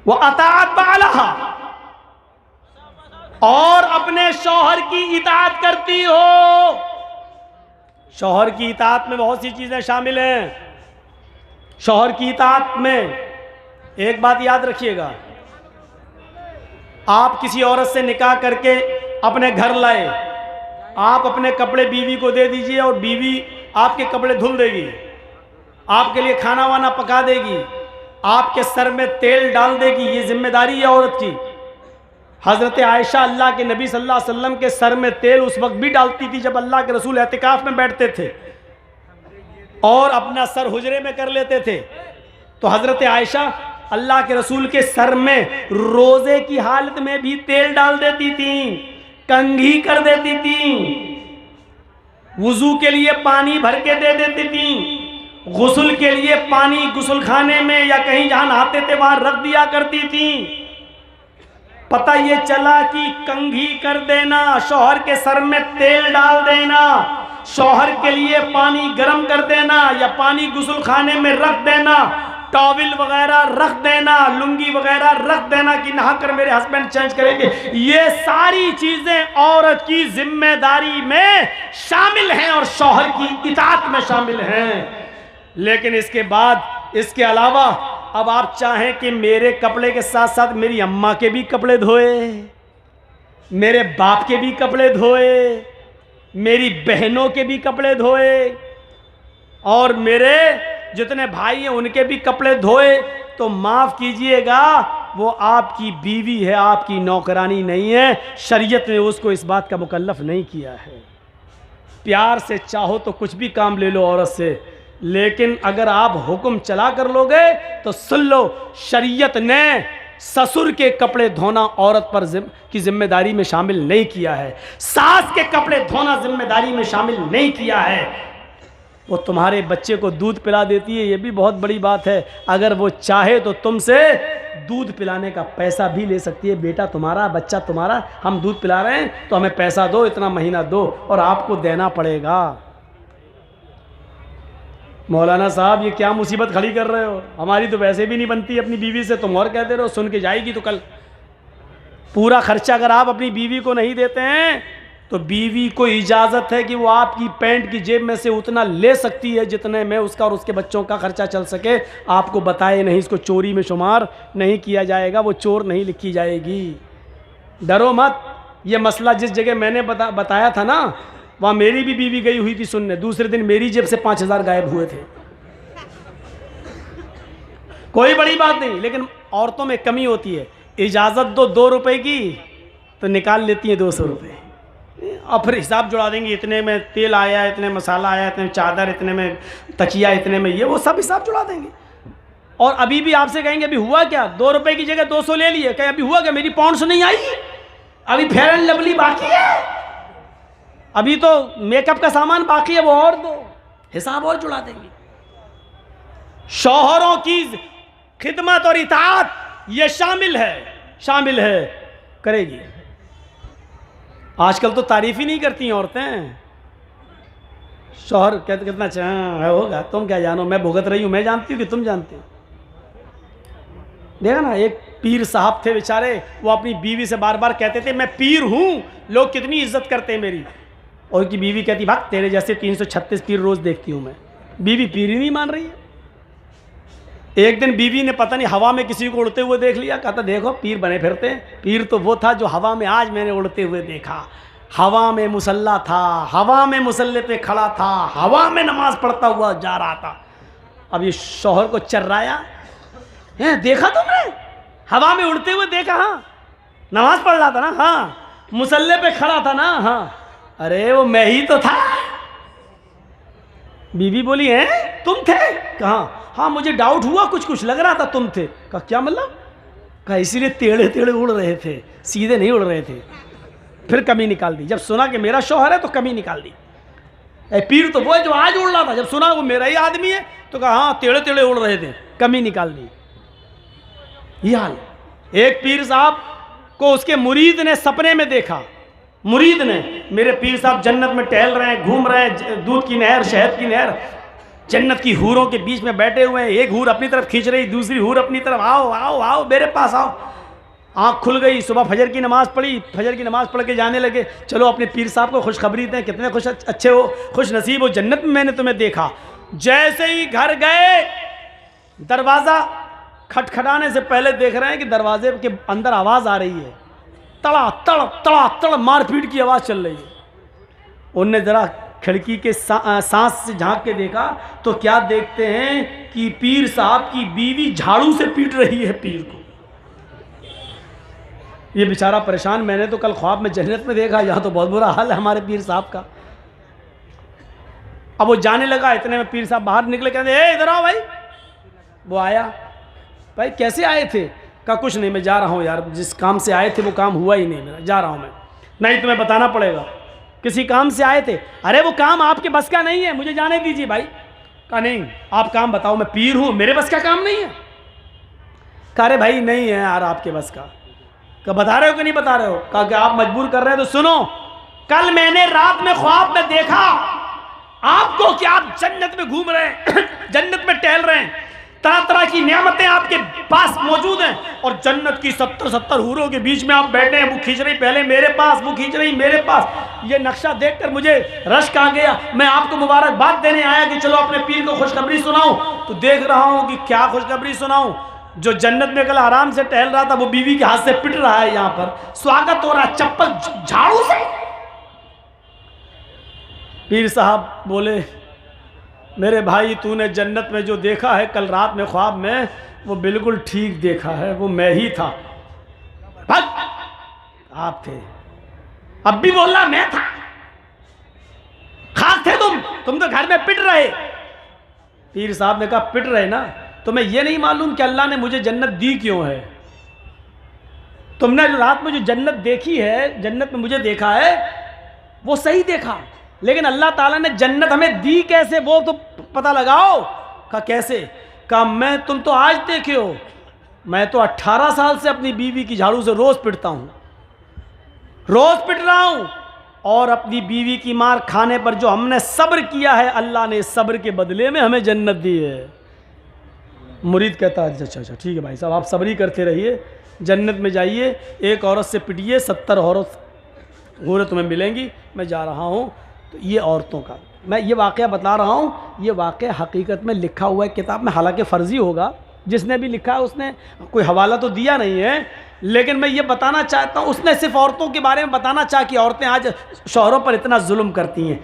वो अताअत बालहा, और अपने शौहर की इताअत करती हो। शौहर की इताअत में बहुत सी चीजें शामिल हैं। शौहर की इताअत में एक बात याद रखिएगा, आप किसी औरत से निकाह करके अपने घर लाए, आप अपने कपड़े बीवी को दे दीजिए और बीवी आपके कपड़े धुल देगी, आपके लिए खाना वाना पका देगी, आपके सर में तेल डाल देगी। ये जिम्मेदारी है औरत की। हजरत आयशा अल्लाह के नबी सल्लल्लाहु अलैहि वसल्लम के सर में तेल उस वक्त भी डालती थी जब अल्लाह के रसूल एतिकाफ में बैठते थे और अपना सर हुजरे में कर लेते थे। तो हजरत आयशा अल्लाह के रसूल के सर में रोजे की हालत में भी तेल डाल देती थी, कंघी कर देती थी, वुजू के लिए पानी भर के दे देती थी, गुस्ल के लिए पानी गुस्ल खाने में या कहीं जहां नहाते थे वहां रख दिया करती थी। पता ये चला कि कंघी कर देना, शौहर के सर में तेल डाल देना, शौहर के लिए पानी गर्म कर देना या पानी गुस्ल खाने में रख देना, टॉवल वगैरह रख देना, लुंगी वगैरह रख देना कि नहाकर मेरे हस्बैंड चेंज करेंगे, ये सारी चीजें औरत की जिम्मेदारी में शामिल हैं और शौहर की इताअत में शामिल हैं। लेकिन इसके बाद, इसके अलावा अब आप चाहें कि मेरे कपड़े के साथ साथ मेरी अम्मा के भी कपड़े धोए, मेरे बाप के भी कपड़े धोए, मेरी बहनों के भी कपड़े धोए और मेरे जितने भाई हैं उनके भी कपड़े धोए, तो माफ़ कीजिएगा वो आपकी बीवी है, आपकी नौकरानी नहीं है। शरीयत ने उसको इस बात का मुकल्लफ नहीं किया है। प्यार से चाहो तो कुछ भी काम ले लो औरत से, लेकिन अगर आप हुक्म चला कर लोगे तो सुन लो, शरीयत ने ससुर के कपड़े धोना औरत पर की जिम्मेदारी में शामिल नहीं किया है, सास के कपड़े धोना जिम्मेदारी में शामिल नहीं किया है। वो तुम्हारे बच्चे को दूध पिला देती है, ये भी बहुत बड़ी बात है। अगर वो चाहे तो तुमसे दूध पिलाने का पैसा भी ले सकती है। बेटा तुम्हारा, बच्चा तुम्हारा, हम दूध पिला रहे हैं तो हमें पैसा दो, इतना महीना दो, और आपको देना पड़ेगा। मौलाना साहब ये क्या मुसीबत खड़ी कर रहे हो, हमारी तो वैसे भी नहीं बनती अपनी बीवी से, तुम और कहते रहो, सुन के जाएगी तो कल। पूरा खर्चा अगर आप अपनी बीवी को नहीं देते हैं तो बीवी को इजाज़त है कि वो आपकी पैंट की जेब में से उतना ले सकती है जितने में उसका और उसके बच्चों का खर्चा चल सके। आपको बताए नहीं, इसको चोरी में शुमार नहीं किया जाएगा, वो चोर नहीं लिखी जाएगी। डरो मत। ये मसला जिस जगह मैंने बताया था ना, वहाँ मेरी भी बीवी गई हुई थी सुनने, दूसरे दिन मेरी जेब से 5,000 गायब हुए थे। कोई बड़ी बात नहीं, लेकिन औरतों में कमी होती है। इजाज़त दो 2 रुपए की तो निकाल लेती हैं 200 रुपये, और फिर हिसाब जुड़ा देंगे, इतने में तेल आया, इतने मसाला आया, इतने चादर, इतने में तकिया, इतने में ये, वो सब हिसाब जुड़ा देंगे। और अभी भी आपसे कहेंगे अभी हुआ क्या, 2 रुपए की जगह 200 ले लिए, कहें अभी हुआ क्या, मेरी पाउंड्स नहीं आई, अभी फेयर एंड लवली बाकी है, अभी तो मेकअप का सामान बाकी है, वो और दो, हिसाब और जुड़ा देंगे। शौहरों की खिदमत और इताअत ये शामिल है, करेगी। आजकल तो तारीफ ही नहीं करती औरतें। शौहर कहते कितना अच्छा होगा, तुम क्या जानो, मैं भुगत रही हूं, मैं जानती हूँ कि तुम जानते हो। देखा ना, एक पीर साहब थे बेचारे, वो अपनी बीवी से बार बार कहते थे मैं पीर हूँ, लोग कितनी इज्जत करते हैं मेरी, और उनकी बीवी कहती भाग, तेरे जैसे 336 पीर रोज देखती हूँ मैं। बीवी पीर ही नहीं मान रही है। एक दिन बीवी ने पता नहीं हवा में किसी को उड़ते हुए देख लिया, कहता देखो पीर बने फिरते। पीर तो वो था जो हवा में आज मैंने उड़ते हुए देखा, हवा में मुसल्ला था, हवा में मुसल्ले पे खड़ा था, हवा में नमाज पढ़ता हुआ जा रहा था। अब ये शौहर को चर्राया, हैं देखा तुमने, हवा में उड़ते हुए देखा, हाँ नमाज पढ़ रहा था ना, हाँ मुसल्ले पे खड़ा था ना, हाँ अरे वो मैं ही तो था। बीवी बोली हैं तुम थे, कहाँ, हाँ मुझे डाउट हुआ, कुछ लग रहा था तुम थे। कहा क्या मतलब, कहा इसीलिए टेढ़े टेढ़े उड़ रहे थे, सीधे नहीं उड़ रहे थे। फिर कमी निकाल दी, जब सुना कि मेरा शौहर है तो कमी निकाल दी। पीर तो वो है जो आज उड़ रहा था, जब सुना वो मेरा ही आदमी है तो कहा हाँ टेढ़े टेढ़े उड़ रहे थे, कमी निकाल दी। ये हाल। एक पीर साहब को उसके मुरीद ने सपने में देखा, मुरीद ने, मेरे पीर साहब जन्नत में टहल रहे हैं, घूम रहे हैं, दूध की नहर, शहद की नहर, जन्नत की हूरों के बीच में बैठे हुए हैं, एक हूर अपनी तरफ खींच रही, दूसरी हूर अपनी तरफ, आओ आओ आओ मेरे पास आओ। आँख खुल गई, सुबह फजर की नमाज़ पढ़ी, फजर की नमाज़ पढ़ के जाने लगे, चलो अपने पीर साहब को खुशखबरी दें, कितने खुश अच्छे हो, खुश नसीब हो, जन्नत में मैंने तुम्हें देखा। जैसे ही घर गए, दरवाज़ा खटखटाने से पहले देख रहे हैं कि दरवाजे के अंदर आवाज़ आ रही है, तड़ा तड़ तड़ा तड़ मारपीट की आवाज़ चल रही है। उनने ज़रा खिड़की के सांस से झांक के देखा तो क्या देखते हैं कि पीर साहब की बीवी झाड़ू से पीट रही है पीर को। ये बेचारा परेशान, मैंने तो कल ख्वाब में जन्नत में देखा, यहाँ तो बहुत बुरा हाल है हमारे पीर साहब का। अब वो जाने लगा, इतने में पीर साहब बाहर निकले, कहते ए इधर आओ भाई। वो आया, भाई कैसे आए थे? कहा कुछ नहीं, मैं जा रहा हूँ यार, जिस काम से आए थे वो काम हुआ ही नहीं मेरा, जा रहा हूँ मैं। नहीं तुम्हें बताना पड़ेगा, किसी काम से आए थे? अरे वो काम आपके बस का नहीं है, मुझे जाने दीजिए भाई। कहा नहीं आप काम बताओ, मैं पीर हूँ, मेरे बस का काम नहीं है। कहा अरे भाई नहीं है यार आपके बस का। कहा बता रहे हो कि नहीं बता रहे हो? कहा कि आप मजबूर कर रहे हैं तो सुनो, कल मैंने रात में ख्वाब में देखा आपको कि आप जन्नत में घूम रहे हैं जन्नत में टहल रहे हैं, तरह तरह की नियामतें आपके पास मौजूद हैं, और जन्नत की 70 हूरों के बीच में आप बैठे हैं, वो खींच रही पहले मेरे पास, वो खींच रही मेरे पास। ये नक्शा देखकर मुझे रश्क आ गया, मैं आपको मुबारकबाद देने आया कि चलो अपने पीर को खुशखबरी सुनाऊं। तो देख रहा हूं कि क्या खुशखबरी सुनाऊं, जो जन्नत में कल आराम से टहल रहा था वो बीवी के हाथ से पिट रहा है, यहाँ पर स्वागत हो रहा है चप्पल झाड़ू से। पीर साहब बोले मेरे भाई तूने जन्नत में जो देखा है कल रात में ख्वाब में, वो बिल्कुल ठीक देखा है, वो मैं ही था। भाग, आप थे। अब भी बोल रहा मैं था, खास थे तुम तो घर में पिट रहे। पीर साहब ने कहा पिट रहे ना, तुम्हें यह नहीं मालूम कि अल्लाह ने मुझे जन्नत दी क्यों है? तुमने जो रात में जो जन्नत देखी है, जन्नत में मुझे देखा है, वो सही देखा, लेकिन अल्लाह ताला ने जन्नत हमें दी कैसे वो तो पता लगाओ। कहा कैसे? कहा मैं तुम तो आज देखे हो, मैं तो 18 साल से अपनी बीवी की झाड़ू से रोज पिटता हूं, रोज पिट रहा हूं, और अपनी बीवी की मार खाने पर जो हमने सब्र किया है, अल्लाह ने सब्र के बदले में हमें जन्नत दी है। मुरीद कहता है अच्छा अच्छा ठीक है भाई साहब, आप सब्र ही करते रहिए, जन्नत में जाइए, एक औरत से पिटिए, 70 औरत तुम्हें मिलेंगी, मैं जा रहा हूँ। तो ये औरतों का मैं ये वाक़या बता रहा हूँ, ये वाक़या हकीकत में लिखा हुआ है किताब में, हालांकि फ़र्ज़ी होगा, जिसने भी लिखा है उसने कोई हवाला तो दिया नहीं है, लेकिन मैं ये बताना चाहता हूँ, उसने सिर्फ औरतों के बारे में बताना चाहा कि औरतें आज शौहरों पर इतना जुल्म करती हैं।